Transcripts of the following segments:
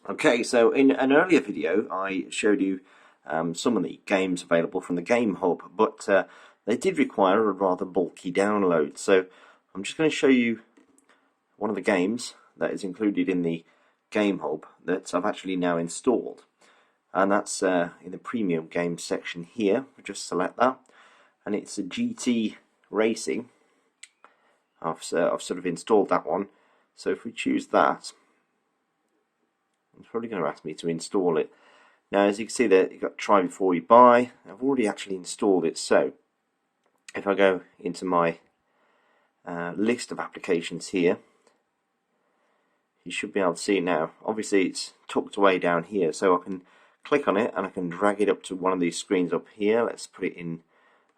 Okay, so in an earlier video I showed you some of the games available from the Game Hub, but they did require a rather bulky download. So I'm just going to show you one of the games that is included in the Game Hub that I've actually now installed. And that's in the premium games section here. We'll just select that. And it's a GT Racing. I've sort of installed that one. So if we choose that, it's probably going to ask me to install it. Now, as you can see there, you've got try before you buy. I've already actually installed it. So if I go into my list of applications here, you should be able to see it now. Obviously it's tucked away down here, so I can click on it and I can drag it up to one of these screens up here. Let's put it in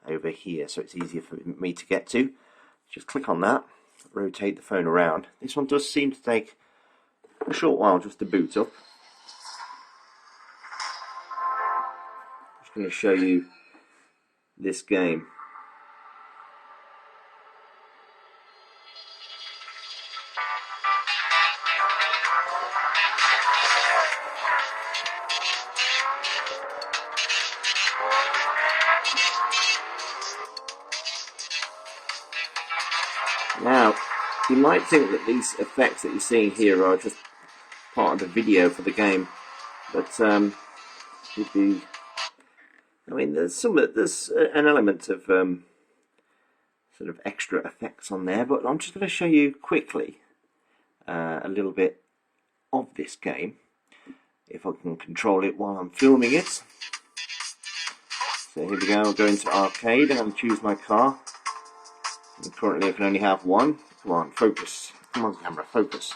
over here so it's easier for me to get to. Just click on that, rotate the phone around. This one does seem to take a short while just to boot up. I'm just going to show you this game. Now, you might think that these effects that you're seeing here are just part of the video for the game, but you'd be, I mean, there's an element of sort of extra effects on there, but I'm just going to show you quickly a little bit of this game, if I can control it while I'm filming it. So here we go, I'll go into arcade and choose my car. And currently I can only have one. Come on, focus. Come on, camera, focus.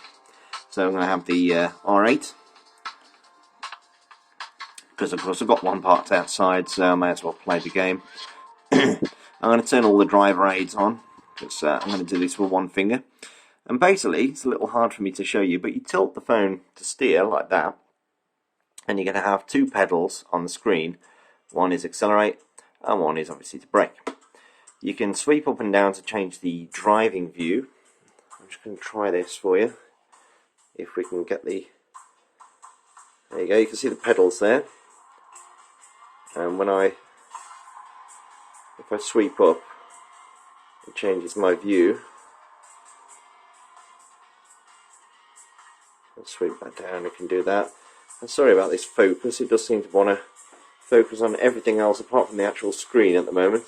So I'm going to have the R8. Because of course I've got one parked outside, so I may as well play the game. I'm going to turn all the driver aids on, because I'm going to do this with one finger. And basically, it's a little hard for me to show you, but you tilt the phone to steer like that, and you're going to have two pedals on the screen. One is accelerate, and one is obviously to brake. You can sweep up and down to change the driving view. I'm just going to try this for you. If we can get the... There you go, you can see the pedals there. And if I sweep up, it changes my view. I'll sweep that down, I can do that. And sorry about this focus, it does seem to want to focus on everything else apart from the actual screen at the moment.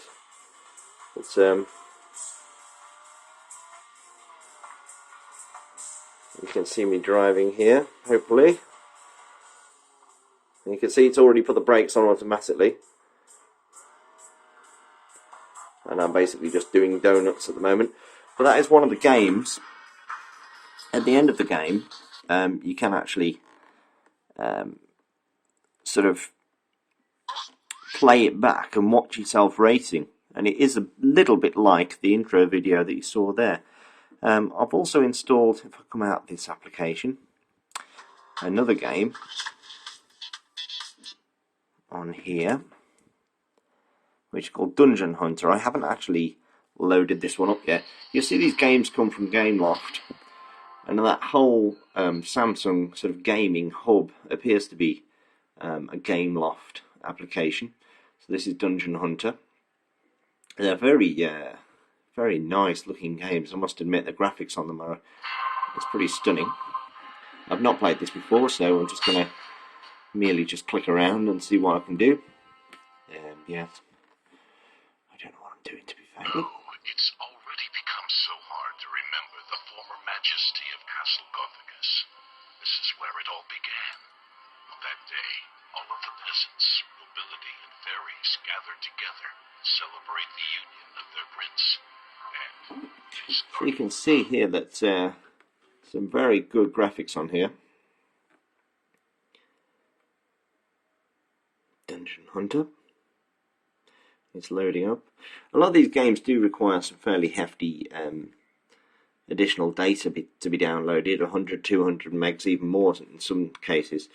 But you can see me driving here, hopefully. And you can see it's already put the brakes on automatically. And I'm basically just doing donuts at the moment. But that is one of the games. At the end of the game, you can actually sort of play it back and watch yourself racing. And it is a little bit like the intro video that you saw there. I've also installed, if I come out of this application, another game on here, which is called Dungeon Hunter. I haven't actually loaded this one up yet. You'll see these games come from Gameloft, and that whole Samsung sort of gaming hub appears to be a Gameloft application. So this is Dungeon Hunter. They're very nice looking games. I must admit the graphics on them it's pretty stunning. I've not played this before, so I'm just going to merely just click around and see what I can do. Yeah, I don't know what I'm doing, to be fair. Oh, it's already become so hard to remember the former majesty of Castle Gothicus. This is where it all began. On that day, all of the peasants, nobility, and fairies gathered together to celebrate the union of their prince. And so you can see here that some very good graphics on here. Dungeon Hunter. It's loading up. A lot of these games do require some fairly hefty additional data to be downloaded, 100, 200 megs, even more in some cases.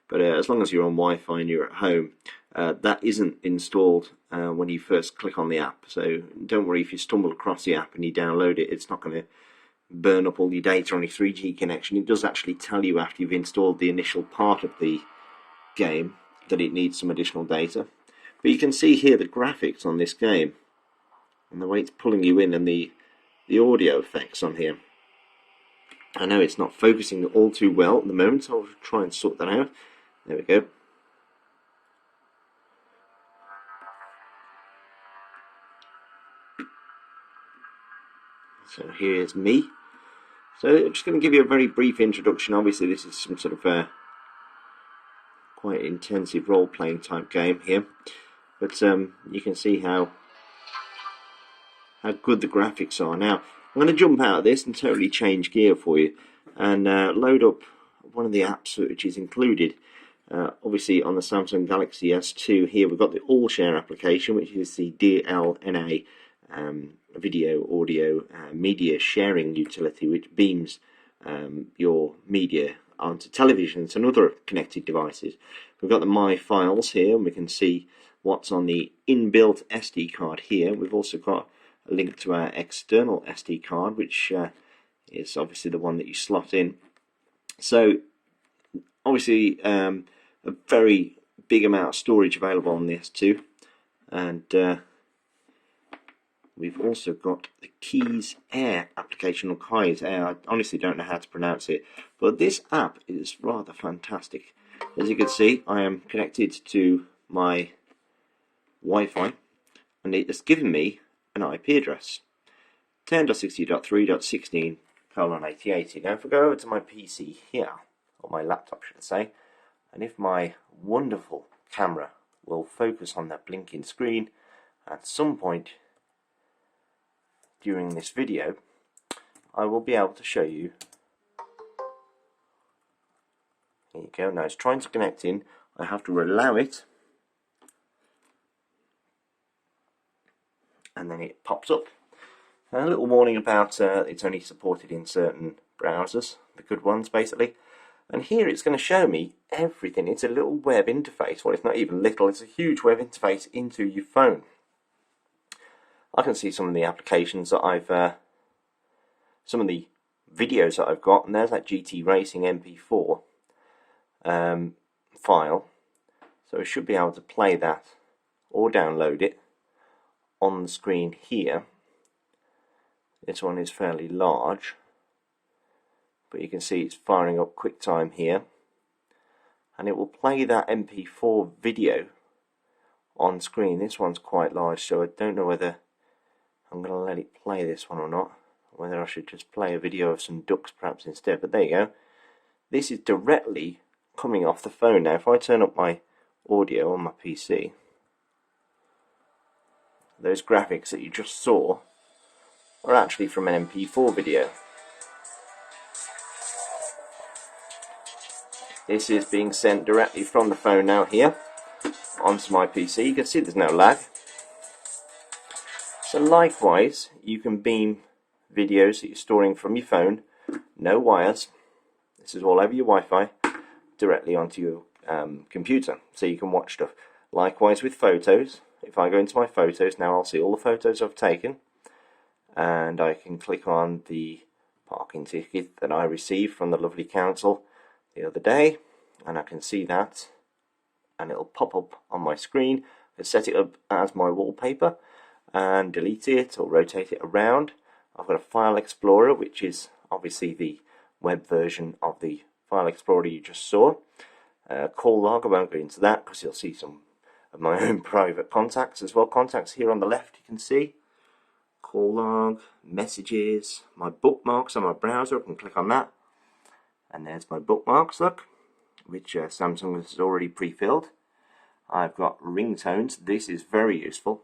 But as long as you're on Wi-Fi and you're at home, that isn't installed when you first click on the app. So don't worry if you stumble across the app and you download it, it's not going to burn up all your data on your 3G connection. It does actually tell you after you've installed the initial part of the game that it needs some additional data. But you can see here the graphics on this game and the way it's pulling you in, and the audio effects on here. I know it's not focusing all too well at the moment, so I'll try and sort that out. There we go. So here's me. So I'm just going to give you a very brief introduction. Obviously this is some sort of quite intensive role-playing type game here, but you can see how good the graphics are. Now I'm going to jump out of this and totally change gear for you and load up one of the apps which is included. Obviously on the Samsung Galaxy S2 here we've got the All Share application, which is the DLNA video, audio, media sharing utility, which beams your media onto televisions and other connected devices. We've got the My Files here, and we can see what's on the inbuilt SD card here. We've also got a link to our external SD card, which is obviously the one that you slot in. So obviously a very big amount of storage available on the S2, and we've also got the Kies Air application, or Kies Air. I honestly don't know how to pronounce it, but this app is rather fantastic. As you can see, I am connected to my Wi-Fi, and it has given me an IP address, 10.60.3.16:8080. Now if I go over to my PC here, or my laptop should I say, and if my wonderful camera will focus on that blinking screen at some point during this video, I will be able to show you. There you go. Now it's trying to connect in. I have to allow it, and then it pops up. And a little warning about it's only supported in certain browsers, the good ones basically. And here it's going to show me everything. It's a little web interface. Well, it's not even little, it's a huge web interface into your phone. I can see some of the applications that I've, some of the videos that I've got, and there's that GT Racing MP4 file. So I should be able to play that or download it on the screen here. This one is fairly large, but you can see it's firing up QuickTime here, and it will play that MP4 video on screen. This one's quite large, so I don't know whether I'm going to let it play this one or not, whether I should just play a video of some ducks perhaps instead. But there you go. This is directly coming off the phone. Now if I turn up my audio on my PC, those graphics that you just saw are actually from an MP4 video. This is being sent directly from the phone now here onto my PC. You can see there's no lag. So likewise, you can beam videos that you're storing from your phone, no wires, this is all over your Wi-Fi, directly onto your computer, so you can watch stuff. Likewise with photos. If I go into my photos now, I'll see all the photos I've taken, and I can click on the parking ticket that I received from the lovely council the other day, and I can see that, and it'll pop up on my screen. I can set it up as my wallpaper and delete it or rotate it around. I've got a file explorer, which is obviously the web version of the file explorer you just saw. Call log, I won't go into that because you'll see some of my own private contacts as well. Contacts here on the left you can see. Call log, messages, my bookmarks on my browser, I can click on that. And there's my bookmarks, look, which Samsung has already pre-filled. I've got ringtones. This is very useful.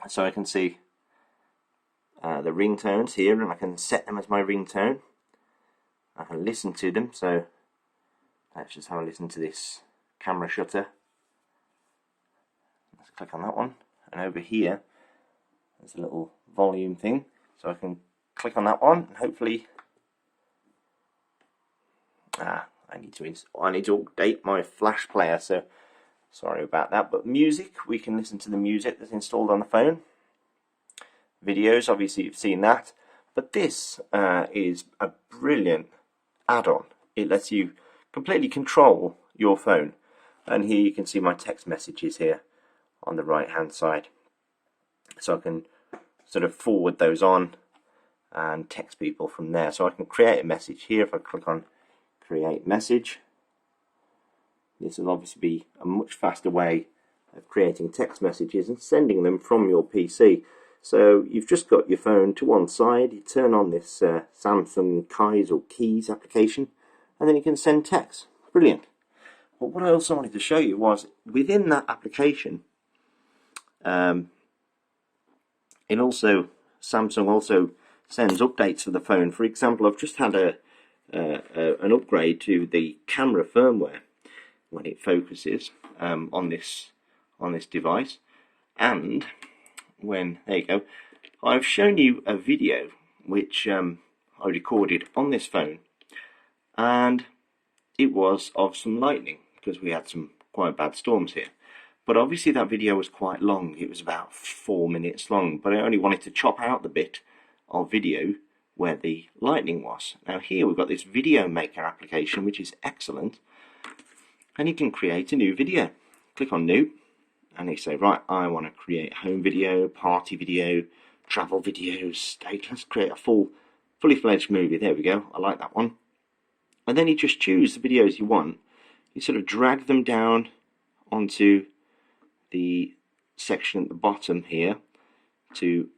So I can see the ringtones here, and I can set them as my ringtone. I can listen to them, so let's just have a listen to this camera shutter. Let's click on that one, and over here there's a little volume thing, so I can click on that one, and hopefully I need to update my flash player, so sorry about that. But music, we can listen to the music that's installed on the phone. Videos, obviously you've seen that. But this is a brilliant add-on. It lets you completely control your phone. And here you can see my text messages here on the right hand side. So I can sort of forward those on and text people from there. So I can create a message here. If I click on create message, this will obviously be a much faster way of creating text messages and sending them from your PC. So you've just got your phone to one side, you turn on this Samsung Kies or Kies application, and then you can send text. Brilliant. But what I also wanted to show you was within that application, Samsung also sends updates for the phone. For example, I've just had an upgrade to the camera firmware when it focuses on this device, and when there you go, I've shown you a video which I recorded on this phone, and it was of some lightning because we had some quite bad storms here. But obviously that video was quite long. It was about 4 minutes long, but I only wanted to chop out the bit of video where the lightning was. Now here we've got this video maker application, which is excellent, and you can create a new video. Click on new, and you say, right, I want to create home video, party video, travel videos, state. Let's create a fully fledged movie. There we go. I like that one. And then you just choose the videos you want. You sort of drag them down onto the section at the bottom here to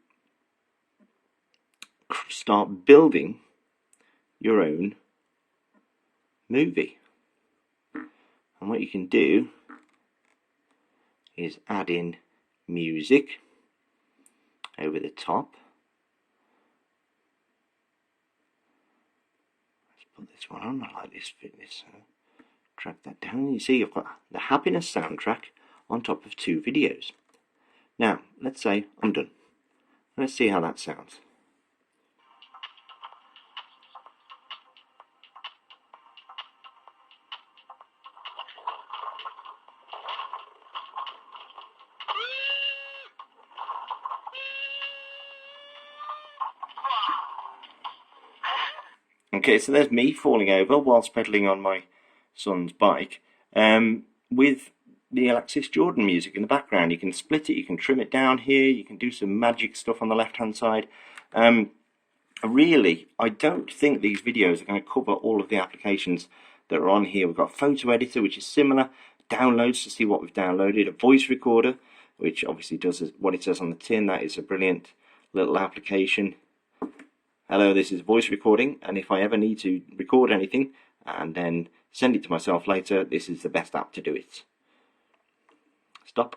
start building your own movie. And what you can do is add in music over the top. Let's put this one on. I like this fitness. Drag that down. You see, I've got the happiness soundtrack on top of 2 videos. Now, let's say I'm done. Let's see how that sounds. Okay, so there's me falling over whilst pedaling on my son's bike, with the Alexis Jordan music in the background. You can split it, you can trim it down here, you can do some magic stuff on the left hand side. Really, I don't think these videos are going to cover all of the applications that are on here. We've got a photo editor, which is similar, downloads to see what we've downloaded, a voice recorder, which obviously does what it says on the tin. That is a brilliant little application. Hello, this is voice recording, and if I ever need to record anything and then send it to myself later, this is the best app to do it. Stop.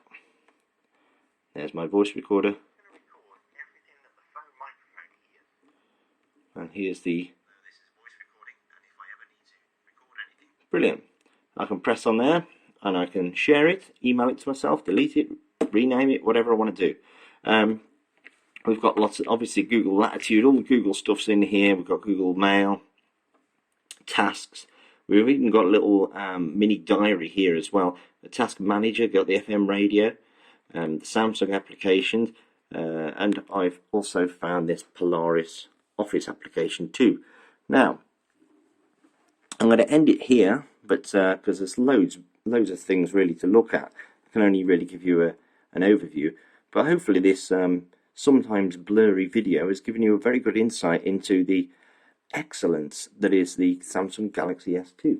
There's my voice recorder. And here's the... Brilliant. I can press on there and I can share it, email it to myself, delete it, rename it, whatever I want to do. We've got lots of, obviously, Google Latitude, all the Google stuff's in here. We've got Google Mail, tasks. We've even got a little mini diary here as well. The task manager, got the FM radio, the Samsung applications, and I've also found this Polaris Office application too. Now, I'm going to end it here, but because there's loads of things really to look at. I can only really give you an overview, but hopefully this sometimes blurry video has given you a very good insight into the excellence that is the Samsung Galaxy S2.